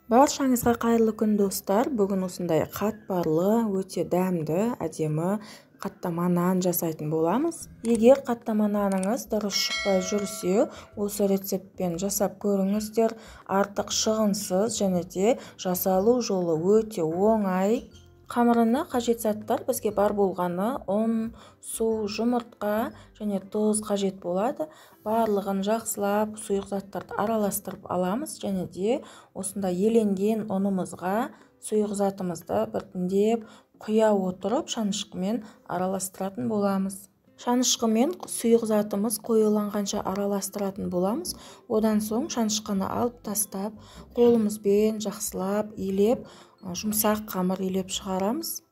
Баршаңызға қайырлы күн достар. Бүгін осындай қатпарлы, өте дәмді, әдемі қаттама нан жасайтын боламыз. Егер қаттама наныңыз дұрыс шықпай жүрсе, осы рецептпен жасап көріңіздер. Артық шығынсыз және де жасалу жолы өте оңай. Қамырына қажет заттар бізге бар болғаны ұн, су, жұмыртқа және тұз қажет болады. Барлығын жақсылап сұйық заттарды араластырып аламыз және де осындай еленген ұнымызға сұйық затымызды біртіндеп құя отырып шанышқымен араластыратын боламыз. Шанышқымен сұйық затымыз қоюланғанша араластыратын боламыз. Одан соң шанышқыны алып тастап, қолымызбен жақсылап илеп, жұмсақ қамыр илеп шығарамыз.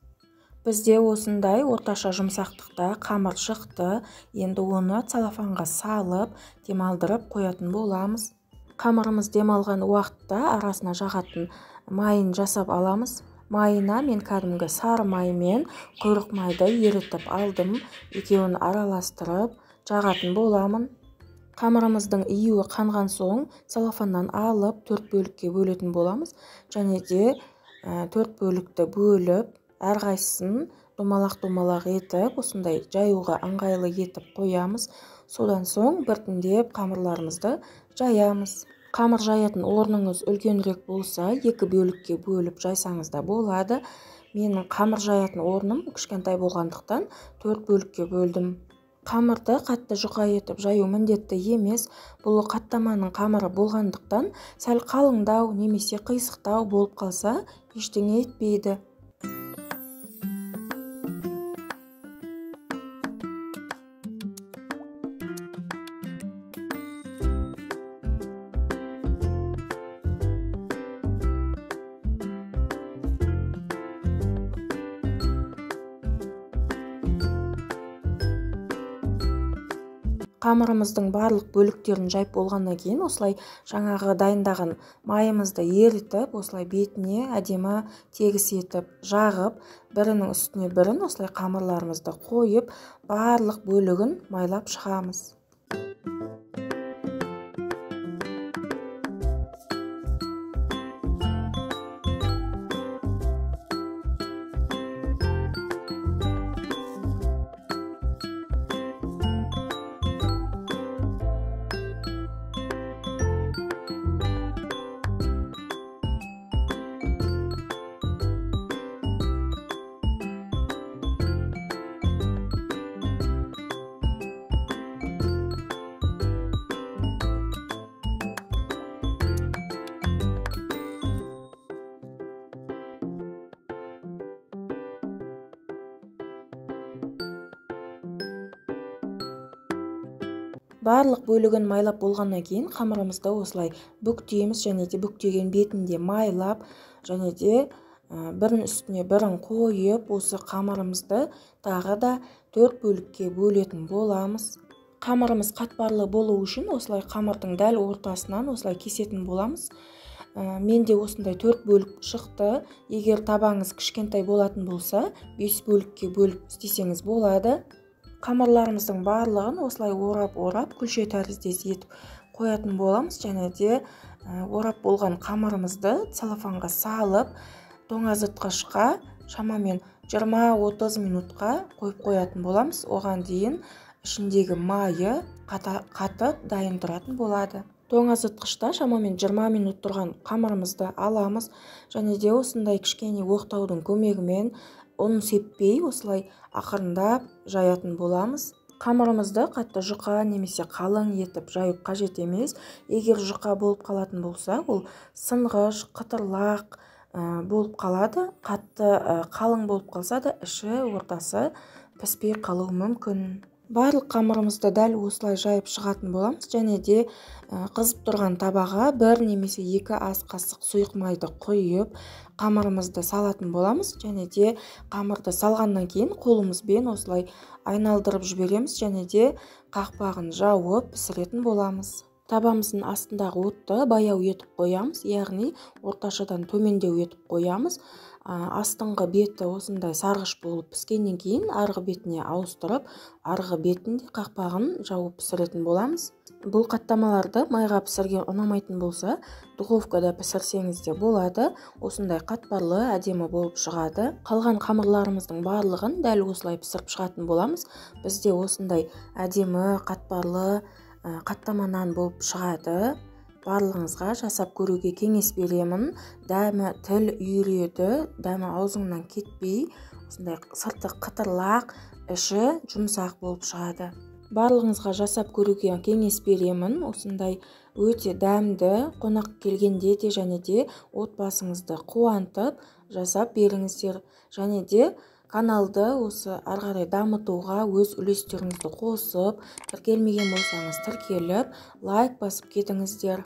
Бізде осындай орташа жұмсақтықта қамыр шықты. Енді оны целлофанға салып, демалдырып қоятын боламыз. Қамырымыз демалған уақытта арасына жағатын майын жасап аламыз. Майына мен кәдімгі сары май мен құйрық майды ерітіп алдым. Екеуін араластырып жағатын боламын. Қамырымыздың июі қанған соң целлофаннан алып 4 бөлікке бөлетін боламыз. Және де 4 бөлікті бөліп, әрқайсысын домалақ етіп, осындай жаюға ыңғайлы етіп қоямыз. Содан соң біртіндеп қамырларымызды жаямыз. Қамыр жаятын орныңыз үлкенірек болса, 2 бөлікке бөліп жайсаңыз да болады. Менің қамыр жаятын орным кішкентай болғандықтан 4 бөлікке бөлдім. Қамырды қатты жұқа етіп жаю міндетті емес. Бұл қаттаманың қамыры болғандықтан сәл қалыңдау немесе қисықтау болып қалса, ештеңе етпейді. Қамырымыздың барлық бөліктерін жайып болғаннан кейін, осылай жаңағы дайындаған майымызды ерітіп, осылай бетіне әдемі тегіс етіп жағып, бірінің үстіне бірін осылай қамырларымызды қойып, барлық бөлігін майлап шығамыз. Барлық бөлігін майлап болғаннан кейін қамырымызды осылай бүктейміз және де бүктеген бетінде майлап және де бірін үстіне бірін қойып, осы қамырымызды тағы да 4 бөлікке бөлетін боламыз. Қамырымыз қатпарлы болу үшін осылай қамырдың дәл ортасынан осылай кесетін боламыз. Менде осындай 4 бөлік шықты. Егер табаңыз кішкентай болатын болса, 5 бөлікке бөліп істесеңіз болады. Қамырларымыздың барлығын осылай орап, күлше тәріздес етіп қоятын боламыз. Және де орап болған қамырымызды целлофанға салып, тоңазытқышқа шамамен 20-30 минутқа қойып қоятын боламыз. Оған дейін ішіндегі майы қатып дайын тұратын болады. Тоңазытқышта шамамен 20 минут тұрған қамырымызды аламыз. Және де осындай кішкене оқтаудың көмегімен ұн сеппей осылай ақырындап жаятын боламыз. Қамырымызды қатты жұқа немесе қалың етіп жаю қажет емес. Егер жұқа болып қалатын болса, ол сынғыш, қытырлақ болып қалады. Қатты қалың болып қалса да, іші ортасы піспей қалуы мүмкін. Барлық қамырымызды дәл осылай жайып шығатын боламыз. Және де қызып тұрған табаға 1 немесе 2 ас қасық сұйық майды құйып, қамырымызды салатын боламыз. Және де қамырды салғаннан кейін қолымызбен осылай айналдырып жібереміз және де қақпағын жауып пісіретін боламыз. Табамыздың астындағы отты баяу етіп қоямыз, яғни орташадан төмендеу етіп қоямыз. Астыңғы беті осындай сарғыш болып піскеннен кейін арғы бетіне ауыстырып, арғы бетінде қақпағын жауып пісіретін боламыз. Бұл қаттамаларды майға пісірген ұнамайтын болса, духовкада пісірсеңіз де болады. Осындай қатпарлы, әдемі болып шығады. Қалған қамырларымыздың барлығын дәл осылай пісіріп шығатын боламыз. Бізде осындай әдемі, қатпарлы қаттама нан болып шығады. Барлығыңызға жасап көруге кеңес беремін. Дәмі тіл үйіреді, дәмі аузыңнан кетпей, осындай сырты қытырлақ, іші жұмсақ болып шығады. Барлығыңызға жасап көруге кеңес беремін. Осындай өте дәмді, қонақ келгенде де және де отбасыңызды қуантып жасап беріңіздер. Және де каналды осы ары қарай дамытуға өз үлестеріңізді қосып, тіркелмеген болсаңыз тіркеліп, лайк басып кетіңіздер.